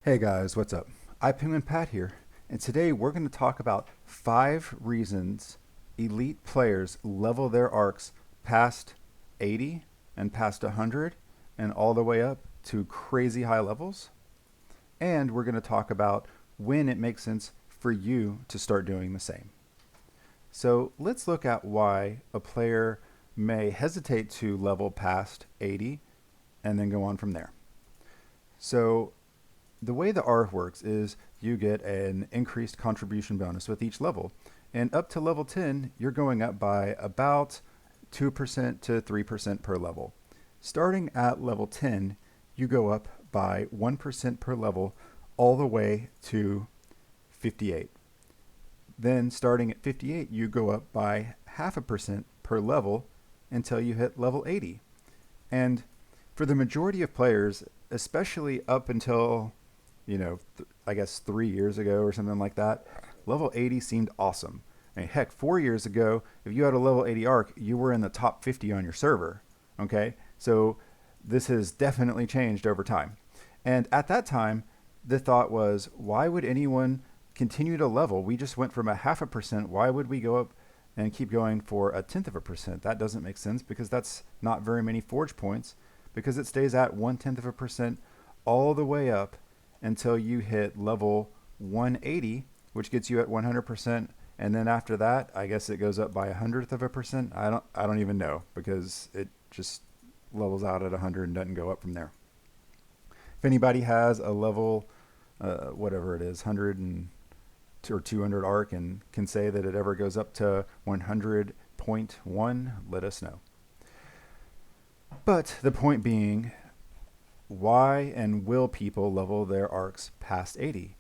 Hey guys, what's up? iPenguin Pat here, and today we're going to talk about 5 reasons elite players level their arcs past 80 and past 100 and all the way up to crazy high levels. And we're going to talk about when it makes sense for you to start doing the same. So let's look at why a player may hesitate to level past 80 and then go on from there. So the way the ARC works is you get an increased contribution bonus with each level. And up to level 10, you're going up by about 2% to 3% per level. Starting at level 10, you go up by 1% per level all the way to 58. Then starting at 58, you go up by 0.5% per level until you hit level 80. And for the majority of players, especially up until I guess 3 years ago or something like that, level 80 seemed awesome. I mean, heck, 4 years ago, if you had a level 80 arc, you were in the top 50 on your server. Okay, so this has definitely changed over time. And at that time, the thought was, why would anyone continue to level? We just went from 0.5%. Why would we go up and keep going for 0.1%? That doesn't make sense because that's not very many forge points, because it stays at 0.1% all the way up until you hit level 180, which gets you at 100%. And then after that, I guess it goes up by 100th of a percent. I don't even know, because it just levels out at 100 and doesn't go up from there. If anybody has a level, whatever it is, 100 or 200 arc and can say that it ever goes up to 100.1, let us know. But the point being, why and will people level their arcs past 80?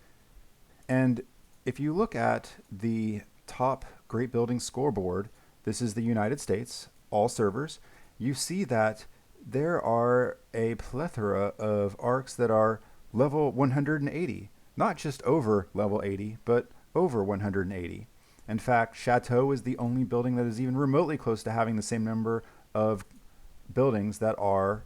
And if you look at the top Great Building scoreboard, this is the United States, all servers, you see that there are a plethora of arcs that are level 180, not just over level 80, but over 180. In fact, Chateau is the only building that is even remotely close to having the same number of buildings that are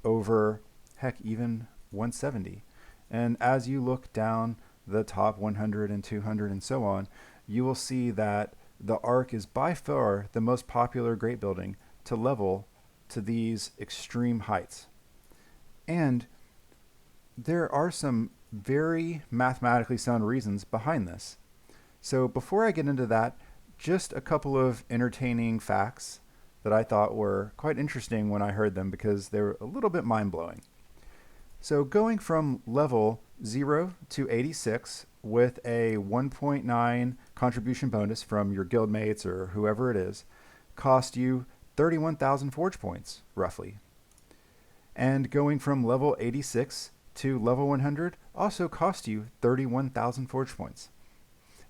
over, heck, even 170. And as you look down the top 100 and 200 and so on, you will see that the ARC is by far the most popular great building to level to these extreme heights. And there are some very mathematically sound reasons behind this. So before I get into that, just a couple of entertaining facts that I thought were quite interesting when I heard them, because they were a little bit mind-blowing. So going from level 0 to 86 with a 1.9 contribution bonus from your guildmates or whoever it is cost you 31,000 forge points, roughly. And going from level 86 to level 100 also cost you 31,000 forge points.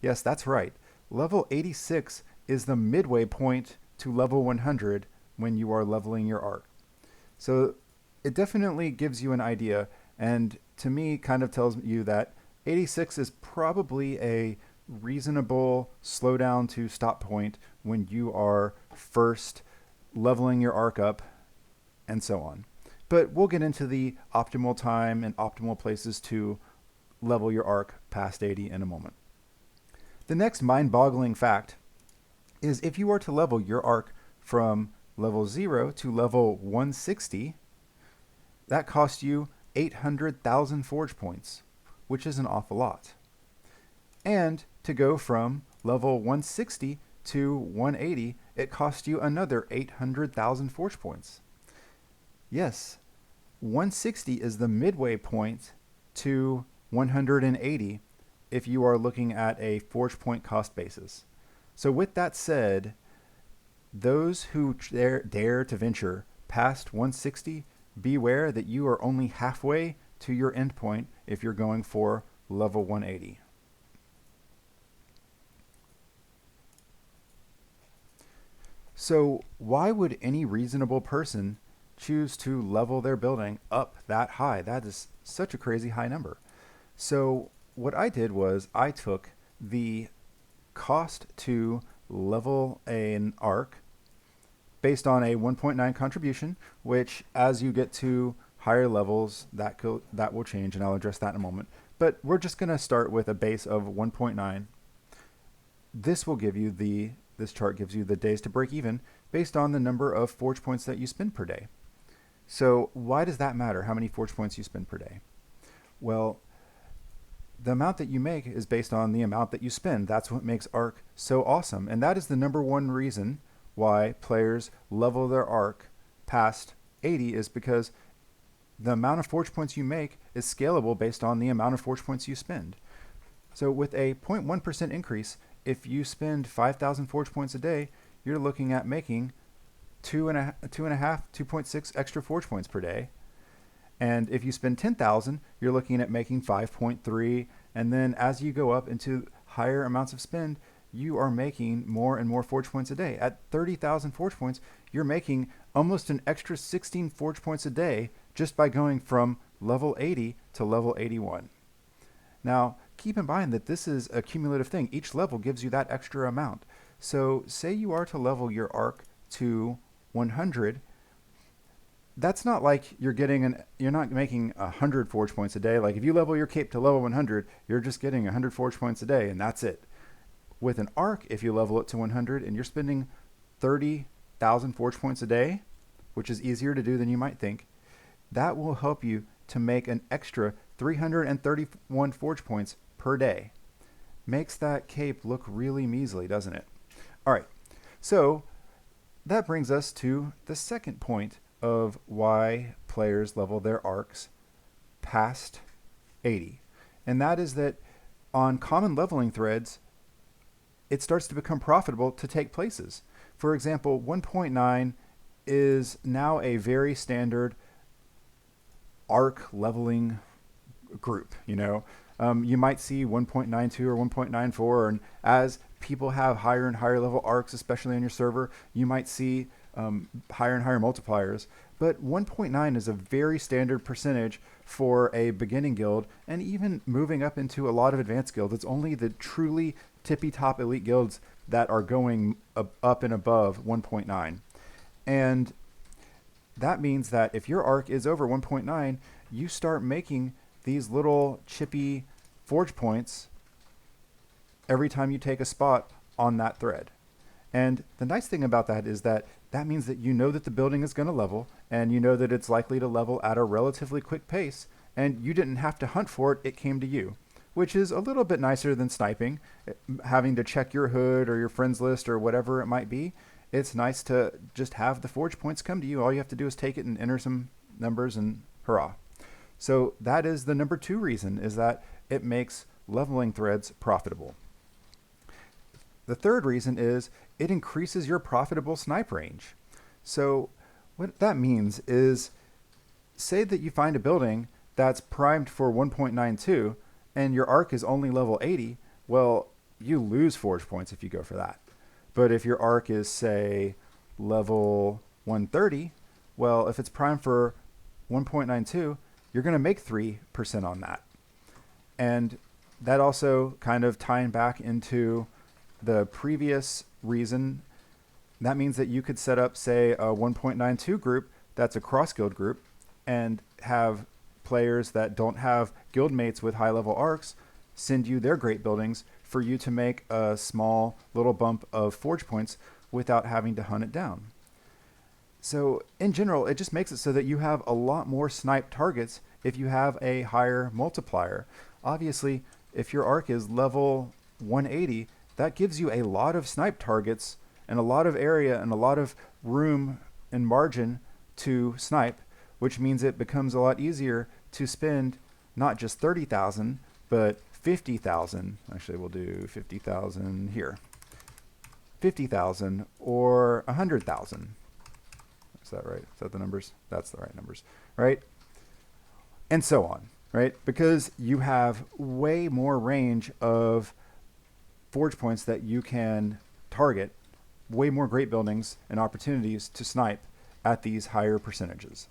Yes, that's right. Level 86 is the midway point to level 100 when you are leveling your arc. So it definitely gives you an idea, and to me kind of tells you that 86 is probably a reasonable slowdown to stop point when you are first leveling your arc up and so on. But we'll get into the optimal time and optimal places to level your arc past 80 in a moment. The next mind-boggling fact is if you are to level your arc from level 0 to level 160, that costs you 800,000 forge points, which is an awful lot. And to go from level 160 to 180, it costs you another 800,000 forge points. Yes, 160 is the midway point to 180 if you are looking at a forge point cost basis. So with that said, those who dare to venture past 160, beware that you are only halfway to your endpoint if you're going for level 180. So why would any reasonable person choose to level their building up that high? That is such a crazy high number. So what I did was I took the cost to level an arc based on a 1.9 contribution, which as you get to higher levels, that will change, and I'll address that in a moment. but we're just going to start with a base of 1.9. This will give you this chart gives you the days to break even based on the number of forge points that you spend per day. So why does that matter, how many forge points you spend per day? Well, the amount that you make is based on the amount that you spend. That's what makes Arc so awesome. And that is the number one reason why players level their Arc past 80 is because the amount of forge points you make is scalable based on the amount of forge points you spend. So with a 0.1% increase, if you spend 5,000 forge points a day, you're looking at making 2.6 extra forge points per day. And if you spend 10,000, you're looking at making 5.3. And then as you go up into higher amounts of spend, you are making more and more forge points a day. At 30,000 forge points, you're making almost an extra 16 forge points a day just by going from level 80 to level 81. Now, keep in mind that this is a cumulative thing. Each level gives you that extra amount. So say you are to level your Arc to 100, that's not like you're not making 100 forge points a day. Like if you level your cape to level 100, you're just getting 100 forge points a day and that's it. With an Arc, if you level it to 100 and you're spending 30,000 forge points a day, which is easier to do than you might think, that will help you to make an extra 331 forge points per day. Makes that cape look really measly, doesn't it? All right, so that brings us to the second point of why players level their arcs past 80. And that is that on common leveling threads, it starts to become profitable to take places. For example, 1.9 is now a very standard arc leveling group. You might see 1.92 or 1.94, and as people have higher and higher level arcs, especially on your server, you might see higher and higher multipliers. But 1.9 is a very standard percentage for a beginning guild, and even moving up into a lot of advanced guilds. It's only the truly tippy top elite guilds that are going up and above 1.9. And that means that if your arc is over 1.9, you start making these little chippy forge points every time you take a spot on that thread. And the nice thing about that is that means that you know that the building is going to level, and you know that it's likely to level at a relatively quick pace, and you didn't have to hunt for it, it came to you, which is a little bit nicer than sniping, having to check your hood or your friends list or whatever it might be. It's nice to just have the forge points come to you. All you have to do is take it and enter some numbers and hurrah. So that is the number 2 reason, is that it makes leveling threads profitable. The third reason is it increases your profitable snipe range. So what that means is, say that you find a building that's primed for 1.92 and your arc is only level 80, well, you lose forge points if you go for that. But if your arc is, say, level 130, well, if it's primed for 1.92, you're going to make 3% on that. And that also kind of tying back into the previous reason, that means that you could set up, say, a 1.92 group that's a cross-guild group and have players that don't have guild mates with high-level arcs send you their great buildings for you to make a small little bump of forge points without having to hunt it down. So in general, it just makes it so that you have a lot more snipe targets if you have a higher multiplier. Obviously, if your arc is level 180, that gives you a lot of snipe targets and a lot of area and a lot of room and margin to snipe, which means it becomes a lot easier to spend not just 30,000, but 50,000. Actually, we'll do 50,000 here. 50,000 or 100,000. Is that right? Is that the numbers? That's the right numbers, right? And so on, right? Because you have way more range of forge points that you can target, way more great buildings and opportunities to snipe at these higher percentages.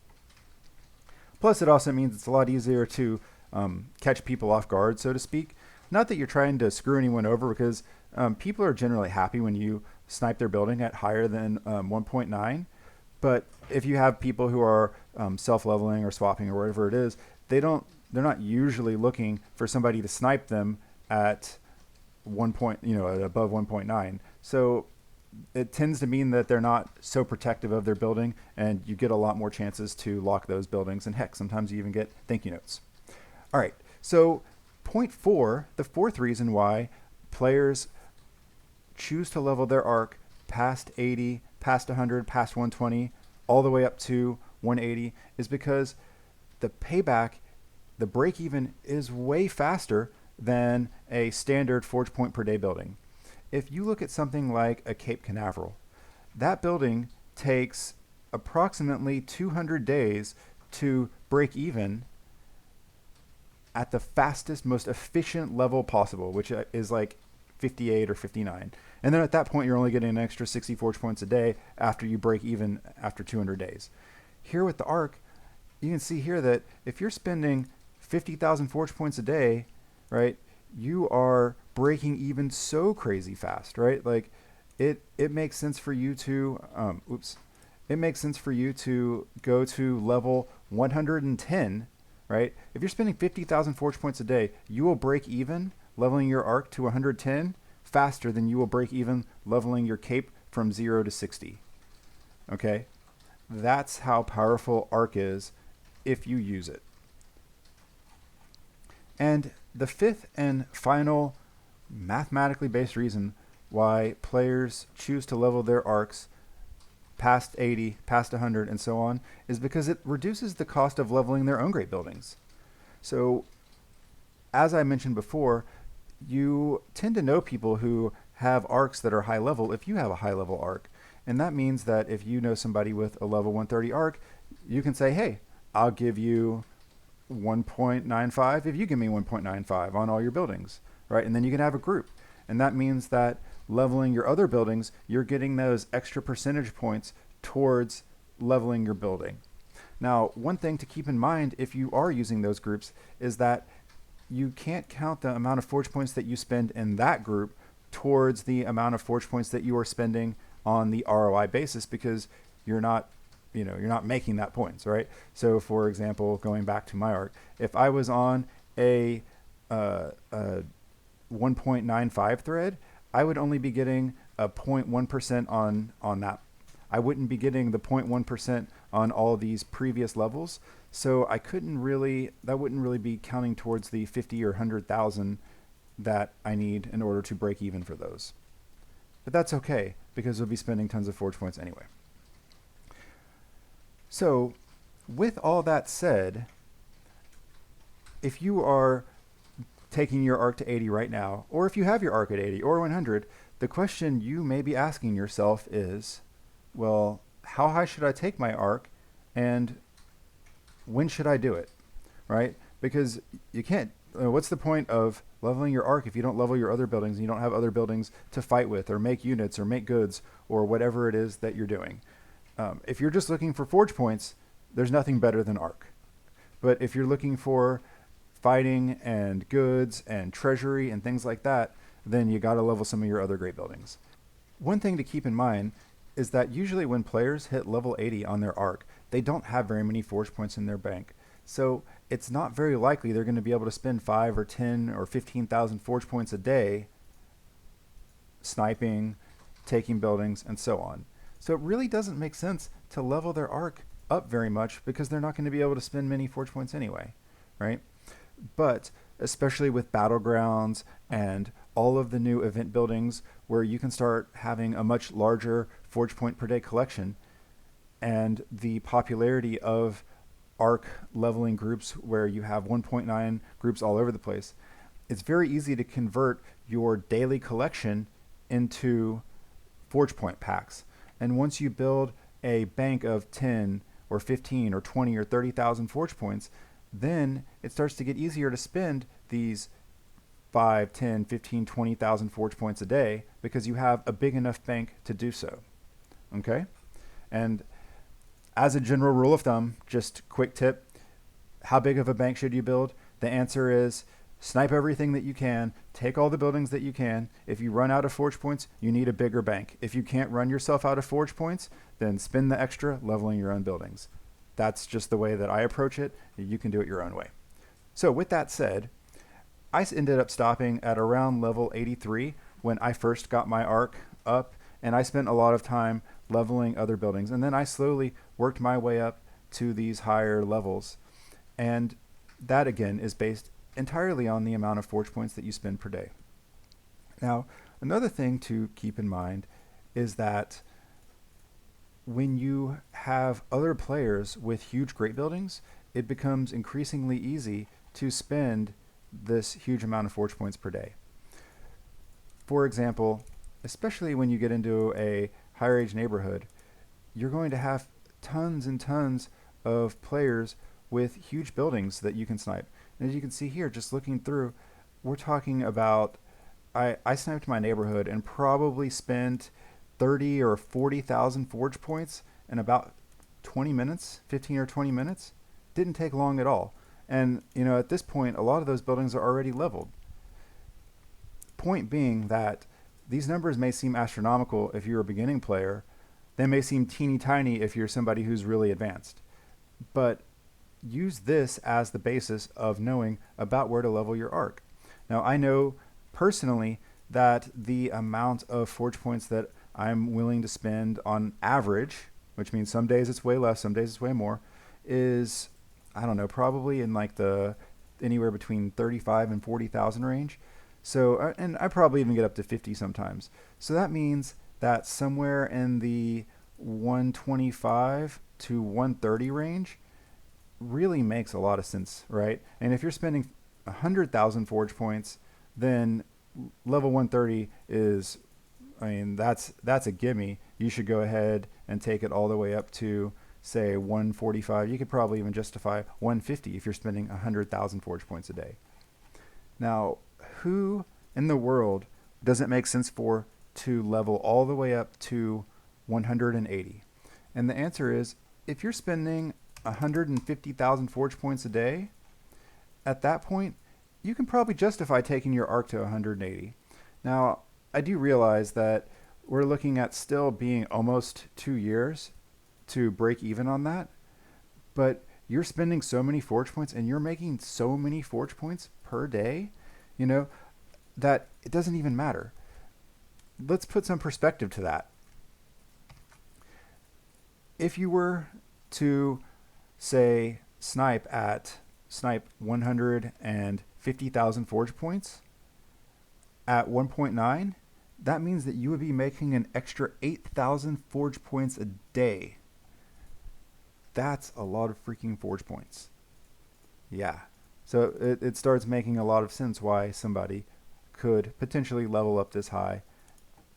Plus, it also means it's a lot easier to catch people off guard, so to speak. Not that you're trying to screw anyone over, because people are generally happy when you snipe their building at higher than 1.9. But if you have people who are self-leveling or swapping or whatever it is, they don't they're not usually looking for somebody to snipe them at one point, at above 1.9. So it tends to mean that they're not so protective of their building, and you get a lot more chances to lock those buildings. And heck, sometimes you even get thank you notes. All right, so point four, the fourth reason why players choose to level their arc past 80, past 100, past 120, all the way up to 180 is because the payback, the break even, is way faster than a standard forge point per day building. If you look at something like a Cape Canaveral, that building takes approximately 200 days to break even at the fastest, most efficient level possible, which is like 58 or 59. And then at that point, you're only getting an extra 60 forge points a day after you break even after 200 days. Here with the arc, you can see here that if you're spending 50,000 forge points a day, right, you are breaking even so crazy fast, right? Like it makes sense for you to, it makes sense for you to go to level 110, right? If you're spending 50,000 forge points a day, you will break even leveling your arc to 110 faster than you will break even leveling your cape from 0 to 60. Okay? That's how powerful arc is if you use it. And the fifth and final mathematically based reason why players choose to level their arcs past 80, past 100, and so on is because it reduces the cost of leveling their own great buildings. So, as I mentioned before, you tend to know people who have arcs that are high level if you have a high level arc. And that means that if you know somebody with a level 130 arc, you can say, hey, I'll give you 1.95 if you give me 1.95 on all your buildings, right? And then you can have a group. And that means that leveling your other buildings, you're getting those extra percentage points towards leveling your building. Now, one thing to keep in mind if you are using those groups is that you can't count the amount of forge points that you spend in that group towards the amount of forge points that you are spending on the ROI basis, because you're not making that points, right? So for example, going back to my arc, if I was on a 1.95 thread, I would only be getting a 0.1% on that. I wouldn't be getting the 0.1% on all these previous levels. So that wouldn't really be counting towards the 50 or 100,000 that I need in order to break even for those. But that's okay, because we'll be spending tons of forge points anyway. So with all that said, if you are taking your arc to 80 right now, or if you have your arc at 80 or 100, the question you may be asking yourself is, well, how high should I take my arc, and when should I do it, right? Because you can't, what's the point of leveling your arc if you don't level your other buildings and you don't have other buildings to fight with or make units or make goods or whatever it is that you're doing? If you're just looking for forge points, there's nothing better than arc. But if you're looking for fighting and goods and treasury and things like that, then you got to level some of your other great buildings. One thing to keep in mind is that usually when players hit level 80 on their arc, they don't have very many forge points in their bank. So it's not very likely they're going to be able to spend 5 or 10 or 15,000 forge points a day sniping, taking buildings, and so on. So it really doesn't make sense to level their arc up very much, because they're not going to be able to spend many forge points anyway, right? But especially with battlegrounds and all of the new event buildings where you can start having a much larger forge point per day collection, and the popularity of arc leveling groups where you have 1.9 groups all over the place, it's very easy to convert your daily collection into forge point packs. And once you build a bank of 10 or 15 or 20 or 30,000 forge points, then it starts to get easier to spend these 5, 10, 15, 20,000 forge points a day, because you have a big enough bank to do so. Okay? And as a general rule of thumb, just quick tip, how big of a bank should you build? The answer is snipe everything that you can, take all the buildings that you can. If you run out of forge points, you need a bigger bank. If you can't run yourself out of forge points, then spend the extra leveling your own buildings. That's just the way that I approach it. You can do it your own way. So with that said, I ended up stopping at around level 83 when I first got my arc up, and I spent a lot of time leveling other buildings. And then I slowly worked my way up to these higher levels. And that, again, is based entirely on the amount of forge points that you spend per day. Now, another thing to keep in mind is that when you have other players with huge great buildings, it becomes increasingly easy to spend this huge amount of forge points per day. For example, especially when you get into a higher age neighborhood, you're going to have tons and tons of players with huge buildings that you can snipe. And as you can see here, just looking through, we're talking about, I sniped my neighborhood and probably spent 30 or 40,000 forge points in about 20 minutes, 15 or 20 minutes. Didn't take long at all. And at this point, a lot of those buildings are already leveled. Point being that these numbers may seem astronomical if you're a beginning player. They may seem teeny tiny if you're somebody who's really advanced. But use this as the basis of knowing about where to level your arc. Now, I know personally that the amount of forge points that I'm willing to spend on average, which means some days it's way less, some days it's way more, is, I don't know, probably in like the anywhere between 35 and 40,000 range. So, and I probably even get up to 50 sometimes. So that means that somewhere in the 125 to 130 range really makes a lot of sense, right? And if you're spending 100,000 forge points, then level 130 is, that's a gimme. You should go ahead and take it all the way up to, say, 145. You could probably even justify 150 if you're spending 100,000 forge points a day. Now, who in the world does it make sense for to level all the way up to 180? And the answer is, if you're spending 150,000 forge points a day, at that point, you can probably justify taking your arc to 180. Now, I do realize that we're looking at still being almost 2 years to break even on that, but you're spending so many forge points and you're making so many forge points per day, that it doesn't even matter. Let's put some perspective to that. If you were to, say, snipe 150,000 forge points at 1.9, that means that you would be making an extra 8,000 forge points a day. That's a lot of freaking forge points. Yeah. So it starts making a lot of sense why somebody could potentially level up this high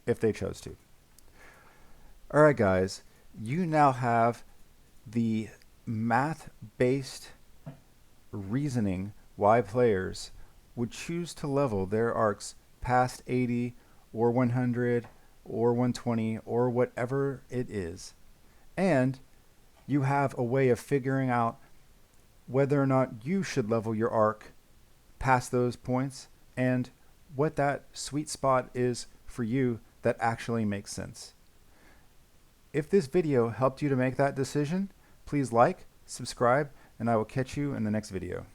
if they chose to. All right, guys, you now have the math-based reasoning why players would choose to level their arcs past 80 or 100 or 120 or whatever it is. And you have a way of figuring out whether or not you should level your arc past those points and what that sweet spot is for you that actually makes sense. If this video helped you to make that decision, please like, subscribe, and I will catch you in the next video.